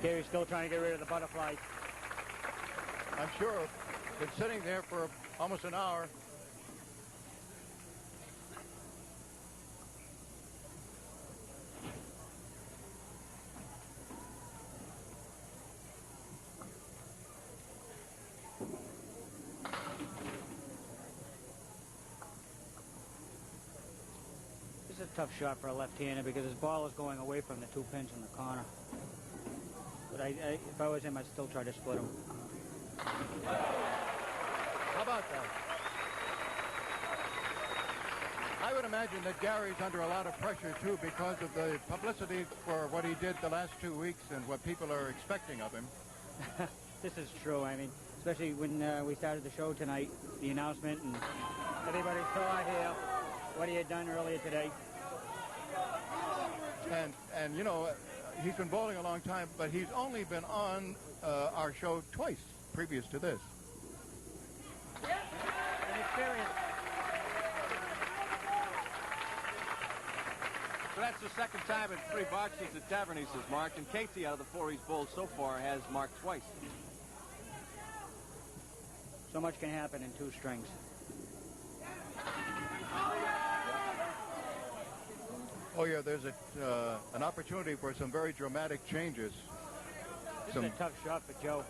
Gary's still trying to get rid of the butterflies. I'm sure. Been sitting there for almost an hour. This is a tough shot for a left-hander because his ball is going away from the 2 pins in the corner. But if I was him, I'd still try to split him. How about that? I would imagine that Gary's under a lot of pressure, too, because of the publicity for what he did the last 2 weeks and what people are expecting of him. This is true. I mean, especially when we started the show tonight, the announcement, and everybody saw here what he had done earlier today. And you know, he's been bowling a long time, but he's only been on our show twice previous to this. An experience. So that's the second time in 3 boxes that Tavernies has marked, and Casey, out of the 4 he's bowled so far, has marked twice. So much can happen in 2 strings. Oh, yeah, there's an opportunity for some very dramatic changes. This is a tough shot for Joe.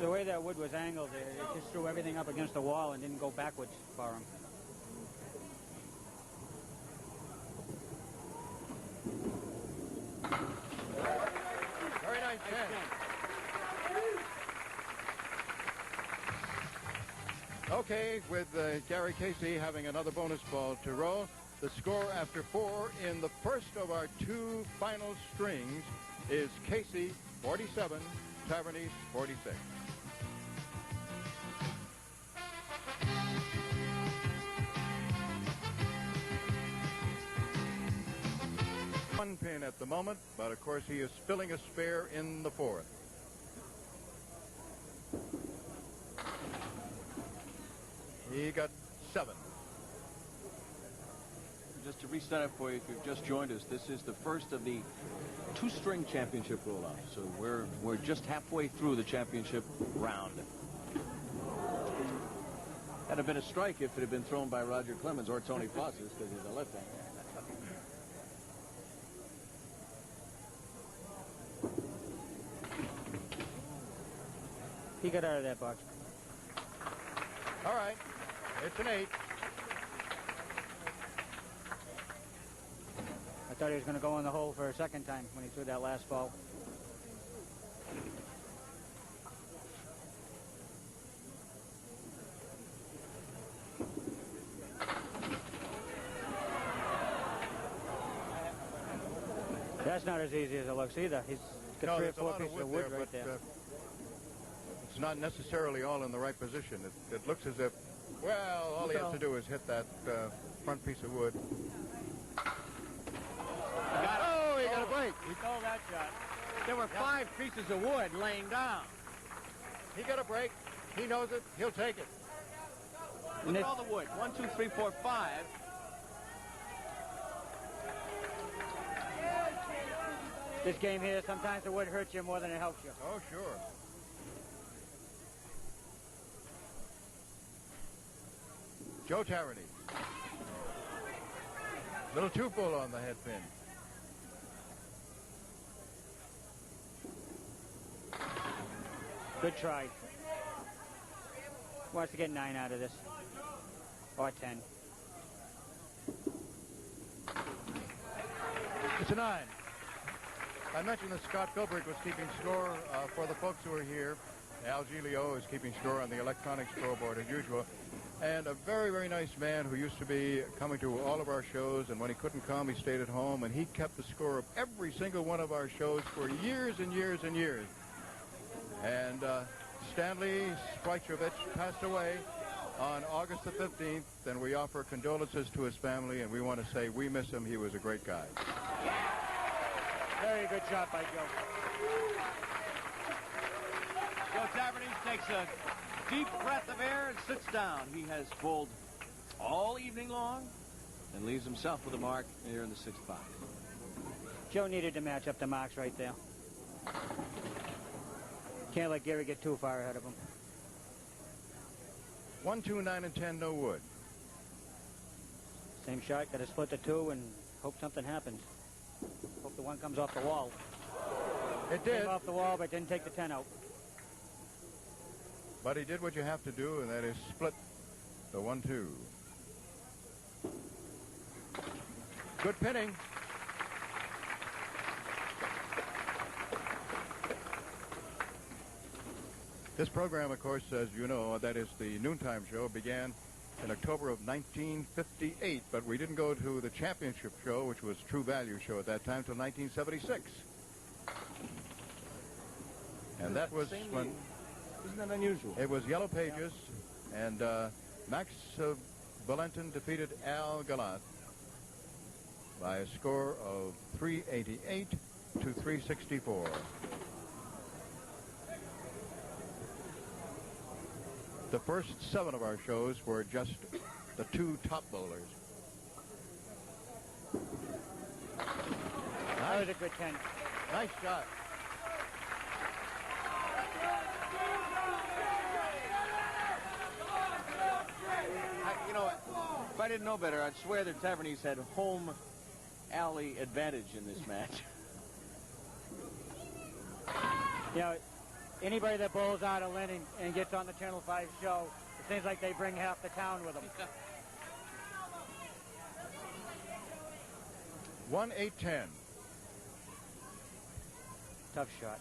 The way that wood was angled, it just threw everything up against the wall and didn't go backwards for him. Very nice chance. Okay, with Gary Casey having another bonus ball to roll, the score after 4 in the first of our 2 final strings is Casey 47, Tavernies 46. One pin at the moment, but of course he is spilling a spare in the 4th. He got 7. Just to reset it for you, if you've just joined us, this is the first of the 2-string championship roll-offs. So we're just halfway through the championship round. That'd have been a strike if it had been thrown by Roger Clemens or Tony Fosses, because he's a left-hander. He got out of that box. All right. It's an 8. I thought he was going to go in the hole for a second time when he threw that last ball. That's not as easy as it looks either. He's got 3 or 4 pieces of wood right there. It's not necessarily all in the right position. It looks as if, well, all he has to do is hit that front piece of wood. He got a break. He stole that shot. There were 5 pieces of wood laying down. He got a break. He knows it. He'll take it. Look at all the wood. 1, 2, 3, 4, 5. This game here, sometimes the wood hurts you more than it helps you. Oh, sure. Joe Tavernies. Little 2-pull on the head pin. Good try. Wants to get 9 out of this. Or 10. It's a 9. I mentioned that Scott Philbrick was keeping score for the folks who are here. Al Giglio is keeping score on the electronic scoreboard as usual. And a very, very nice man who used to be coming to all of our shows, and when he couldn't come, he stayed at home, and he kept the score of every single one of our shows for years and years and years. And Stanley Sprychovich passed away on August the 15th, and we offer condolences to his family, and we want to say we miss him. He was a great guy. Very good shot by Joe. Joe Tavernies takes a deep breath of air and sits down. He has bowled all evening long, and leaves himself with a mark here in the 6th box. Joe needed to match up the marks right there. Can't let Gary get too far ahead of him. 1, 2, 9, and 10, no wood. Same shot, got to split the 2 and hope something happens. Hope the 1 comes off the wall. It did. Came off the wall, but didn't take the 10 out. But he did what you have to do, and that is split the 1, 2. Good pinning. This program, of course, as you know, that is the noontime show, began in October of 1958, but we didn't go to the championship show, which was True Value show at that time, until 1976. And that was when... Isn't that unusual? It was Yellow Pages, and Max Valentin defeated Al Galat by a score of 388 to 364. The first 7 of our shows were just the 2 top bowlers. That was a good 10. Nice shot. You know, if I didn't know better, I'd swear the Tavernese had home alley advantage in this match. You know, anybody that bowls out of Lynn and gets on the Channel 5 show, it seems like they bring half the town with them. 1, 8, 10. Tough shot.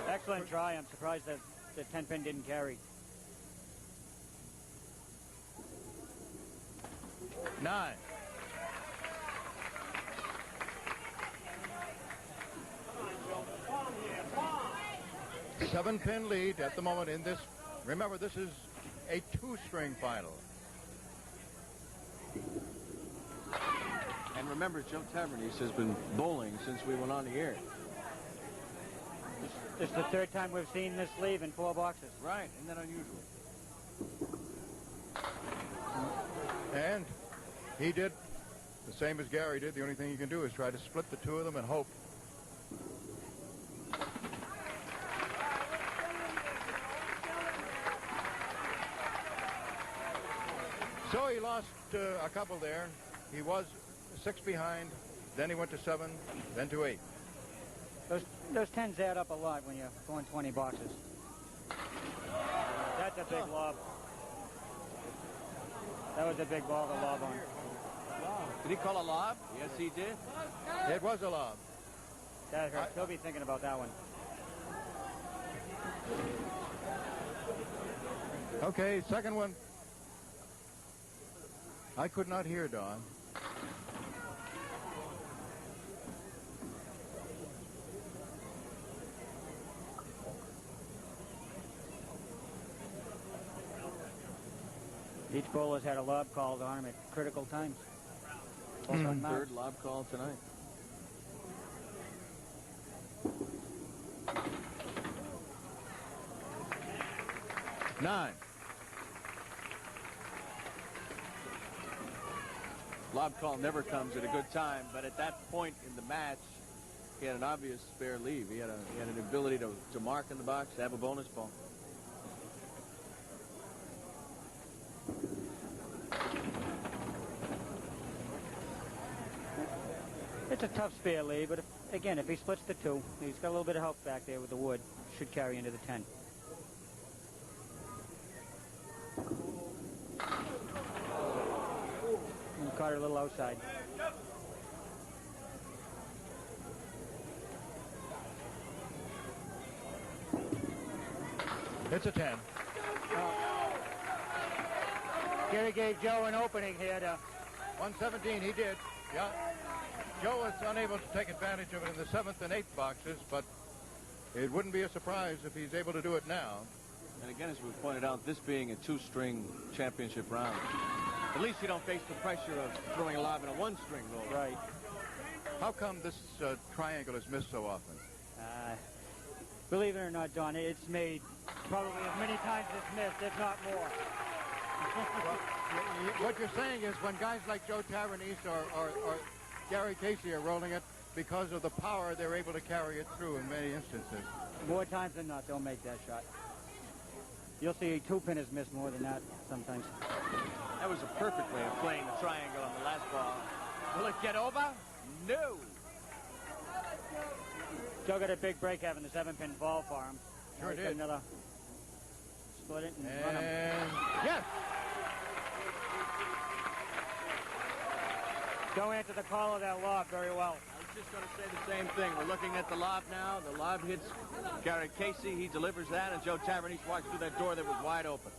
Excellent try. I'm surprised that the 10-pin didn't carry. 9. Seven-pin lead at the moment in this. Remember, this is a 2-string final. And remember, Joe Tavernese has been bowling since we went on the air. This is the 3rd time we've seen this sleeve in 4 boxes. Right, isn't that unusual? And he did the same as Gary did. The only thing you can do is try to split the 2 of them and hope. So he lost a couple there. He was 6 behind, then he went to 7, then to 8. Those 10s add up a lot when you're going 20 boxes. That's a big lob. That was a big ball to lob on. Did he call a lob? Yes, he did. It was a lob. That hurt. He'll be thinking about that one. Okay, second one. I could not hear Don. Each bowler's had a lob called on him at critical times. 3rd lob call tonight. Nine. Lob call never comes at a good time, but at that point in the match, he had an obvious spare leave. He had an ability to mark in the box, to have a bonus ball. It's a tough spare lead, but again, if he splits the 2, he's got a little bit of help back there with the wood. Should carry into the 10. And caught it a little outside. It's a 10. Gary gave Joe an opening here to 117, he did. Yeah. Joe was unable to take advantage of it in the 7th and 8th boxes, but it wouldn't be a surprise if he's able to do it now. And again, as we pointed out, this being a 2-string championship round, at least you don't face the pressure of throwing a lob in a 1-string roll. right. How come this triangle is missed so often? Believe it or not, Don, it's made probably as many times as missed, if not more. What you're saying is when guys like Joe Tavernese or Gary Casey are rolling it, because of the power, they're able to carry it through in many instances. More times than not, they'll make that shot. You'll see two-pinners miss more than that sometimes. That was a perfect way of playing the triangle on the last ball. Will it get over? No. Joe got a big break having the 7-pin fall for him. Sure did. Another split it and run him. And yes! Joe answered the call of that lob very well. I was just going to say the same thing. We're looking at the lob now. The lob hits Gary Casey. He delivers that, and Joe Tavernese walks through that door that was wide open.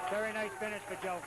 Very nice finish for Joe.